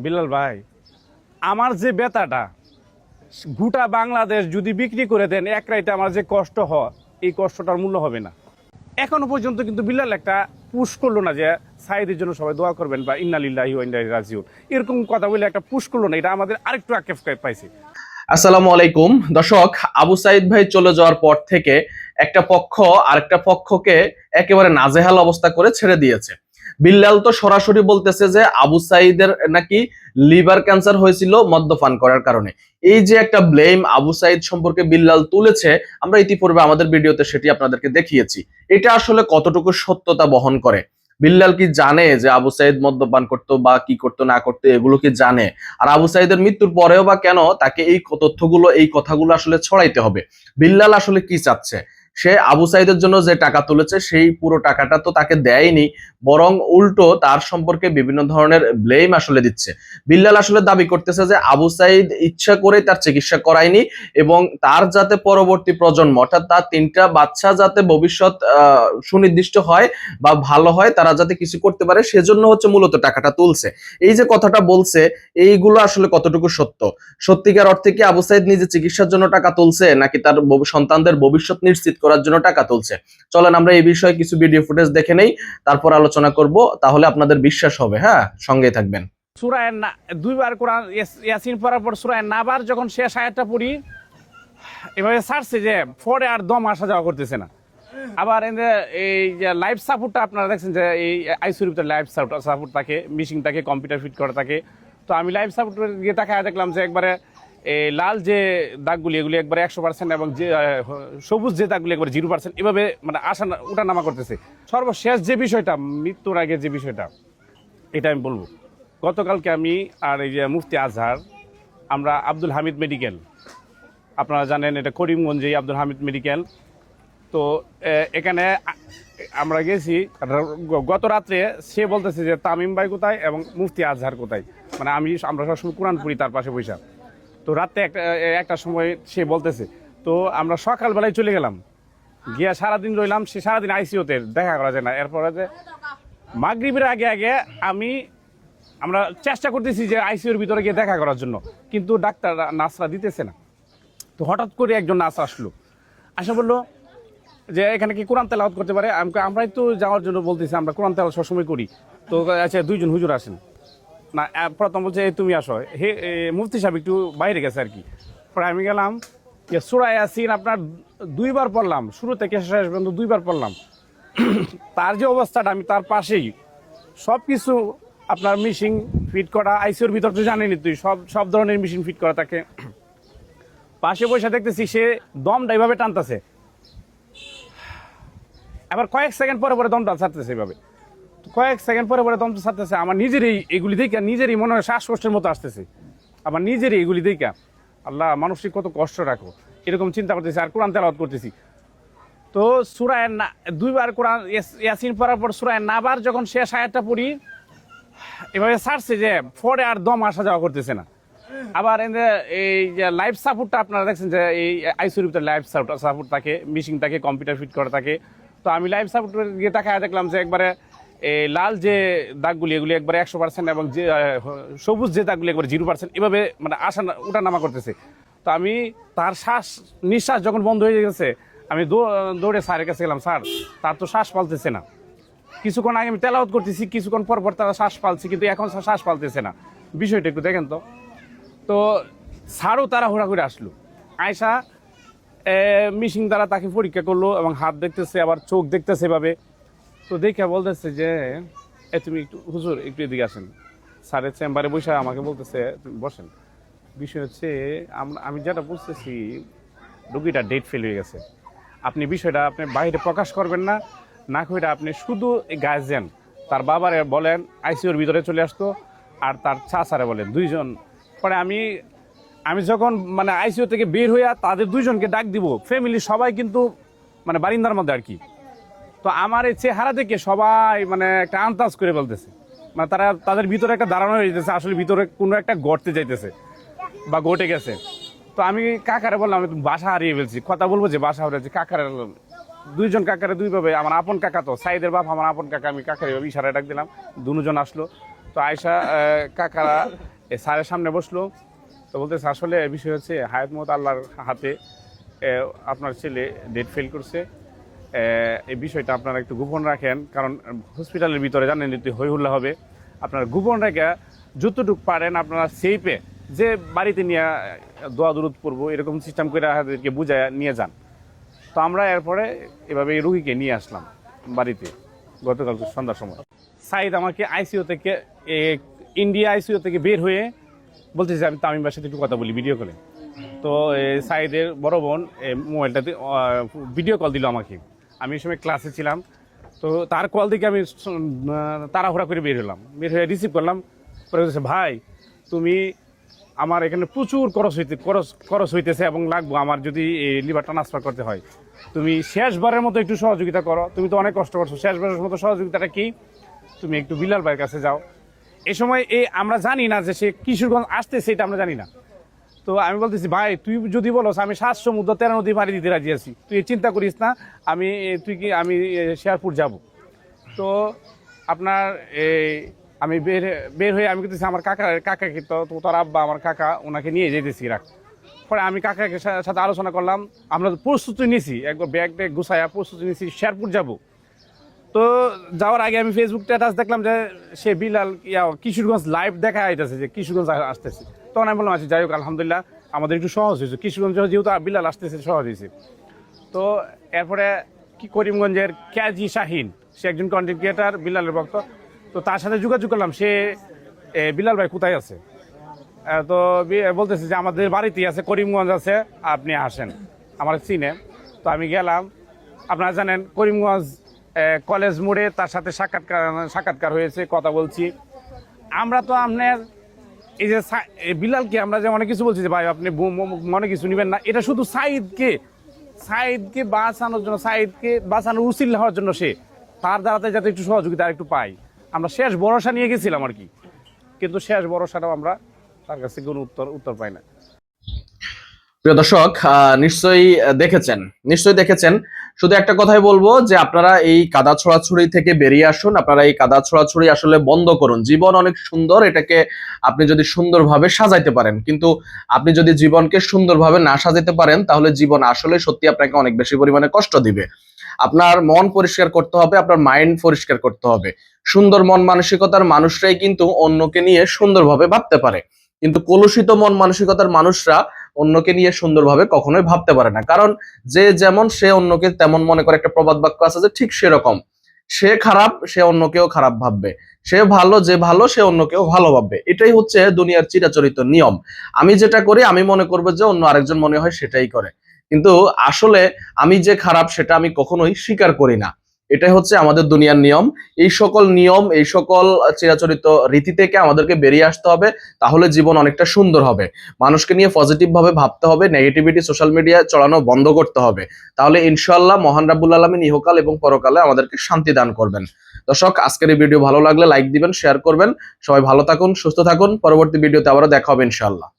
বিলাল ভাই, আমার যে বেতাটা গোটা বাংলাদেশ যদি বিক্রি করে দেন এক রাইতে আমার যে কষ্ট হয় এই কষ্টটার মূল্য হবে না। এখনো পর্যন্ত কিন্তু বিলাল একটা পুশ করলো না যে সাইদের জন্য সবাই দোয়া করবেন বা ইন্না লিল্লাহি ওয়া ইন্না ইলাইহি রাজিউন, এরকম কথা বলে একটা পুশ করলো না। এটা আমাদের আরেকটু আক্ষেপ পাইছে। আসসালামু আলাইকুম দর্শক, আবু সাইদ ভাই চলে যাওয়ার পর থেকে একটা পক্ষ আরেকটা পক্ষকে একেবারে নাজেহাল অবস্থা করে ছেড়ে দিয়েছে। বিল্লাল তো সরাসরি বলতেছে যে আবু সাইদের নাকি লিভার ক্যান্সার হয়েছিল মদ্যপান করার কারণে। এই যে একটা ব্লেম আবু সাইদ সম্পর্কে বিল্লাল তুলেছে, আমরা ইতিপূর্বে আমাদের ভিডিওতে সেটি আপনাদেরকে দেখিয়েছি। এটা আসলে কতটুকু সত্যতা বহন করে? বিল্লাল কি জানে যে আবু সাইদ মদ্যপান করতো বা কি করতো না করতো, এগুলো কি জানে? আর আবু সাইদের মৃত্যুর পরেও বা কেন তাকে এই তথ্যগুলো এই কথাগুলো আসলে ছড়াইতে হবে? বিল্লাল আসলে কি চাচ্ছে? সে আবু সাইদের জন্য যে টাকা তুলেছে সেই পুরো টাকাটা তো তাকে দেয়নি, বরং উল্টো তার সম্পর্কে বিভিন্ন ধরনের ব্লেম আসলে দিচ্ছে। বিল্লাল আসলে দাবি করতেছে যে আবু সাইদ ইচ্ছা করে তার চিকিৎসা করায়নি এবং তার যাতে পরবর্তী প্রজন্ম অর্থাৎ তার তিনটা বাচ্চা যাতে ভবিষ্যৎ সুনির্দিষ্ট হয় বা ভালো হয়, তারা যাতে কিছু করতে পারে সেজন্য হচ্ছে মূলত টাকাটা তুলছে। এই যে কথাটা বলছে, এইগুলো আসলে কতটুকু সত্য? সত্যিকার অর্থে কি আবু সাইদ নিজে চিকিৎসার জন্য টাকা তুলছে নাকি তার সন্তানদের ভবিষ্যৎ নিশ্চিত করার জন্য টাকা তুলছে? চলেন আমরা এই বিষয়ে কিছু ভিডিও ফুটেজ দেখে নেই, তারপর আলোচনা করব, তাহলে আপনাদের বিশ্বাস হবে। হ্যাঁ, সঙ্গেই থাকবেন। সূরা দুইবার কোরআন ইয়াসিন পড়ার পর সূরা নাবার যখন শেষ আয়াতটা পড়ি, এভাবে ছাড়ছে যে পরে আর দম আসা যাওয়া করতেছে না। আবার এই যে লাইফ সাপোর্টটা আপনারা দেখছেন যে এই আইসিইউর ভিতরে লাইফ সাপোর্ট থাকে, মিশিং থাকে, কম্পিউটার ফিট করা থাকে। তো আমি লাইফ সাপোর্ট গিয়ে তাকায় দেখলাম যে একবারে এই লাল যে দাগগুলি এগুলি একবারে 100% এবং যে সবুজ যে দাগগুলি একবারে 0%, এভাবে মানে আসা ওঠা নামা করতেছে। সর্বশেষ যে বিষয়টা, মৃত্যুর আগে যে বিষয়টা, এটা আমি বলবো। গতকালকে আমি আর এই যে মুফতি আজহার, আমরা আব্দুল হামিদ মেডিকেল, আপনারা জানেন এটা করিমগঞ্জেই আব্দুল হামিদ মেডিকেল। তো এখানে আমরা গেছি গত রাত্রে। সে বলতেছে যে তামিম ভাই কোথায় এবং মুফতি আজহার কোথায়, মানে আমরা সবসময় কোরআন পড়ি তার পাশে বৈশা। তো রাত্রে একটা সময় সে বলতেছে, তো আমরা সকালবেলায় চলে গেলাম, গিয়া সারাদিন রইলাম। সে সারাদিন আইসিইউতে, দেখা করা যায় না। এরপরে যে মাগরিবের আগে আগে আমরা চেষ্টা করতেছি যে আইসিইউর ভিতরে গিয়ে দেখা করার জন্য, কিন্তু ডাক্তার নার্সরা দিতেছে না। তো হঠাৎ করে একজন নার্স আসলো, আসা বললো যে এখানে কি কোরআন তেলাওয়াত করতে পারে? আমরাই তো যাওয়ার জন্য বলতেছি, আমরা কোরআন তেলাওয়াত সবসময় করি। তো আচ্ছা, দুইজন হুজুর আসেন না। প্রথম বলছে তুমি আসো, হে মুফতি সাহেব একটু বাইরে গেছে আর কি। পরে আমি গেলাম, সূরা ইয়াসিন আপনার দুইবার পড়লাম, শুরু থেকে শেষ পর্যন্ত দুইবার পড়লাম। তার যে অবস্থাটা, আমি তার পাশেই সব কিছু আপনার মেশিন ফিট করা, আইসিইউর ভিতর তো জানেনি তুই, সব ধরনের মেশিন ফিট করা থাকে। পাশে বসে দেখতেছি সে দমটা এইভাবে টানতেছে, আবার কয়েক সেকেন্ড পরে পরে দমটা ছাড়তেছে এইভাবে। কয়েক সেকেন্ড পরে পরে দমটা ছাড়তেছে। আমার নিজেরই এগুলি দেখে নিজেরই মনে হয় শ্বাসকষ্টের মতো আসতেছে। আমার নিজেরই এগুলি দেখে আল্লাহ মানুষকে কত কষ্ট রাখো, এরকম চিন্তা করতেছি। আর কোরআন তেলাওয়াত করতেছি। তো সূরা দুইবার কোরআন ইয়াসিন পড়ার পর সূরা নাবার যখন শেষ আয়াতটা পড়ি, এভাবে ছাড়ছে যে পরে আর দম আসা যাওয়া করতেছে না। আবার এই যে লাইফ সাপোর্টটা আপনারা দেখছেন যে এই আইসিইউর ভিতরে লাইফ সাপোর্ট থাকে, মিশিং থাকে, কম্পিউটার ফিট করা থাকে। তো আমি লাইফ সাপোর্ট গিয়ে তাকায় দেখলাম যে একবারে এই লাল যে দাগগুলি এগুলি একবারে 100% এবং যে সবুজ যে দাগগুলি একবারে 0%, এভাবে মানে আসা ওঠা নামা করতেছে। তো আমি তার নিঃশ্বাস যখন বন্ধ হয়ে গেছে, আমি দৌড়ে স্যারের কাছে গেলাম, স্যার তার তো শ্বাস পালতেছে না। কিছুক্ষণ আগে আমি তেলাওয়াত করতেছি, কিছুক্ষণ পর পর তারা শ্বাস পালছে, কিন্তু এখন শ্বাস পালতেছে না। বিষয়টা একটু দেখেন তো। তো স্যারও তারা হুড়া করে আসলো, আয়সা মিশিং দ্বারা তাকে পরীক্ষা করলো এবং হাত দেখতেছে, আবার চোখ দেখতেছে এভাবে। তো দেখে বলতেছে যে তুমি একটু হুজুর একটু এদিকে আসেন। স্যারের চেম্বারে বসে আমাকে বলতেছে তুমি বসেন। বিষয় হচ্ছে আমি যেটা বুঝতেছি, রোগীটা ডেট ফেল হয়ে গেছে। আপনি বিষয়টা আপনি বাইরে প্রকাশ করবেন না, না করে আপনি শুধু গার্জিয়ান তার বাবারে বলেন আইসিইউর ভিতরে চলে আসতো, আর তার চাচারে বলেন, দুইজন। পরে আমি যখন মানে আইসিইউ থেকে বের হইয়া তাদের দুইজনকে ডাক দিব, ফ্যামিলি সবাই কিন্তু মানে বারিন্দার মধ্যে আর কি। তো আমার এই চেহারা দেখে সবাই মানে একটা আন্দাজ করে বলতেছে, মানে তাদের ভিতরে একটা ধারণা হয়ে যেতেছে আসলে ভিতরে কোনো একটা গড়তে যাইতেছে বা ঘটে গেছে। তো আমি কাকারে বললাম আমি বাসা হারিয়ে ফেলছি, কথা বলবো যে বাসা হারিয়েছি। কাকারে দুইজন কাকারে দুইভাবে, আমার আপন কাকা তো সাইদের বাপ, আমার আপন কাকা, আমি কাকারে ইশারায় ডাক দিলাম, দুজন আসলো। তো তো আয়সা কাকারা স্যারের সামনে বসলো, তো বলতেছে আসলে বিষয় হচ্ছে হায়াত মত আল্লাহর হাতে, আপনার ছেলে ডেট ফেল করছে, এই বিষয়টা আপনারা একটু গোপন রাখেন, কারণ হসপিটালের ভিতরে জানেন একটু হই হুল্লা হবে, আপনারা গোপন রেখে যতটুকু পারেন আপনারা সেইপে যে বাড়িতে নিয়ে দোয়া দুরুদ পড়বো এরকম সিস্টেম করে হাজারকে বুঝায় নিয়ে যান। তো আমরা এরপরে এভাবে এই রুগীকে নিয়ে আসলাম বাড়িতে গতকাল সন্ধ্যার সময়। সাইদ আমাকে আইসিইউ থেকে ইন্ডিয়া আইসিইউ থেকে বের হয়ে বলতেছে আমি তামিমের সাথে একটু কথা বলি ভিডিও কলে। তো সাইদের বড় বোন মোবাইলটাতে ভিডিও কল দিল আমাকে, আমি এই সময় ক্লাসে ছিলাম। তো তার কল থেকে আমি তাড়াহুড়া করে বের হলাম, বের হয়ে রিসিভ করলাম। পরে বলছে ভাই তুমি আমার এখানে প্রচুর খরচ হইতেছে এবং লাগবো আমার যদি লিভার ট্রান্সফার করতে হয়, তুমি শেষবারের মতো একটু সহযোগিতা করো, তুমি তো অনেক কষ্ট করছো, শেষবারের মতো সহযোগিতাটা কি তুমি একটু বিলাল ভাইয়ের কাছে যাও। এই সময় আমরা জানি না যে সে কিশোরগঞ্জ আসতেছে, এটা আমরা জানি না। তো আমি বলতেছি ভাই তুই যদি বলো আমি 7 সমুদ্র 13 নদী পাড়ি দিতে রাজি আছি, তুই চিন্তা করিস না, আমি শেরপুর যাব। তো আপনার আমি বের হয়ে আমি কিন্তু আমার কাকাকে তো তোর আব্বা আমার কাকা ওনাকে নিয়ে যেতেছি রাখ। পরে আমি কাকাকে সাথে আলোচনা করলাম, আমরা প্রস্তুতি নিয়েছি, একবার ব্যাগ গুছাইয়া প্রস্তুতি নিয়েছি শেরপুর যাব। তো যাওয়ার আগে আমি ফেসবুক স্ট্যাটাস দেখলাম যে সে বিলাল কিশোরগঞ্জ লাইভ দেখা আইতেছে যে কিশোরগঞ্জ আসতেছে। তখন আমি বললাম আচ্ছা যাই হোক আলহামদুলিল্লাহ আমাদের একটু সহজ হয়েছে, কিশোরগঞ্জ যেহেতু বিলাল আসতেছে সহজ হয়েছে। তো এরপরে করিমগঞ্জের ক্যাজি শাহিন, সে একজন কন্টেন্ট ক্রিয়েটার বিলালের ভক্ত, তো তার সাথে যোগাযোগ করলাম, সে বিলাল ভাই কোথায় আছে, তো বলতেছে যে আমাদের বাড়িতেই আছে, করিমগঞ্জ আছে, আপনি আসেন, আমার চিনে। তো আমি গেলাম, আপনারা জানেন করিমগঞ্জ কলেজ মোড়ে তার সাথে সাক্ষাৎকার হয়েছে, কথা বলছি। আমরা তো আপনার এই যে বিলালকে আমরা যে অনেক কিছু বলছি যে ভাই আপনি মনে কিছু নেবেন না, এটা শুধু সাইদকে বাঁচানোর জন্য, সাইদকে বাঁচানোর উচিত হওয়ার জন্য, সে তার দ্বারাতে যাতে একটু সহযোগিতা একটু পাই, আমরা শেষ ভরসা নিয়ে গেছিলাম আর কি। কিন্তু শেষ ভরসাটাও আমরা তার কাছে কোনো উত্তর পাই না। প্রিয় দর্শক নিশ্চয়ই দেখেছেন। শুধু একটা কথাই বলবো যে আপনারা এই কাদা ছড়াছড়ি থেকে বেরিয়ে আসুন, আপনারা এই কাদা ছড়াছড়ি আসলে বন্ধ করুন। জীবন অনেক সুন্দর, এটাকে আপনি যদি সুন্দরভাবে সাজাইতে পারেন, কিন্তু আপনি যদি জীবনকে সুন্দরভাবে না সাজাইতে পারেন তাহলে জীবন আসলে সত্যি আপনাকে অনেক বেশি পরিমাণে কষ্ট দিবে। আপনার মন পরিষ্কার করতে হবে, আপনার মাইন্ড পরিষ্কার করতে হবে। সুন্দর মন মানসিকতার মানুষরাই কিন্তু অন্যকে নিয়ে সুন্দরভাবে ভাবতে পারে, কিন্তু কলুষিত মন মানসিকতার মানুষরা অন্যকে নিয়ে সুন্দরভাবে কখনোই ভাবতে পারে না। কারণ যে যেমন সে অন্যকে তেমন মনে করে, একটা প্রবাদ বাক্য আছে যে ঠিক সেরকম, সে খারাপ সে অন্যকেও খারাপ ভাববে, সে ভালো যে ভালো সে অন্যকেও ভালো ভাববে। এটাই হচ্ছে দুনিয়ার চিরাচরিত নিয়ম। আমি যেটা করি আমি মনে করবো যে অন্য আরেকজন মনে হয় সেটাই করে, কিন্তু আসলে আমি যে খারাপ সেটা আমি কখনোই স্বীকার করি না। এটাই হচ্ছে আমাদের দুনিয়ার নিয়ম। এই সকল নিয়ম, এই সকল চিরাচরিত রীতি থেকে আমাদেরকে বেরিয়ে আসতে হবে, তাহলে জীবন অনেকটা সুন্দর হবে। মানুষকে নিয়ে পজিটিভ ভাবে ভাবতে হবে, নেগেটিভিটি সোশ্যাল মিডিয়ায় চড়ানো বন্ধ করতে হবে। তাহলে ইনশাআল্লাহ মহান রাব্বুল আলামিন ইহকাল এবং পরকালে আমাদেরকে শান্তি দান করবেন। দর্শক আজকের এই ভিডিও ভালো লাগলে লাইক দিবেন, শেয়ার করবেন। সবাই ভালো থাকুন, সুস্থ থাকুন। পরবর্তী ভিডিওতে আবারও দেখা হবে ইনশাআল্লাহ।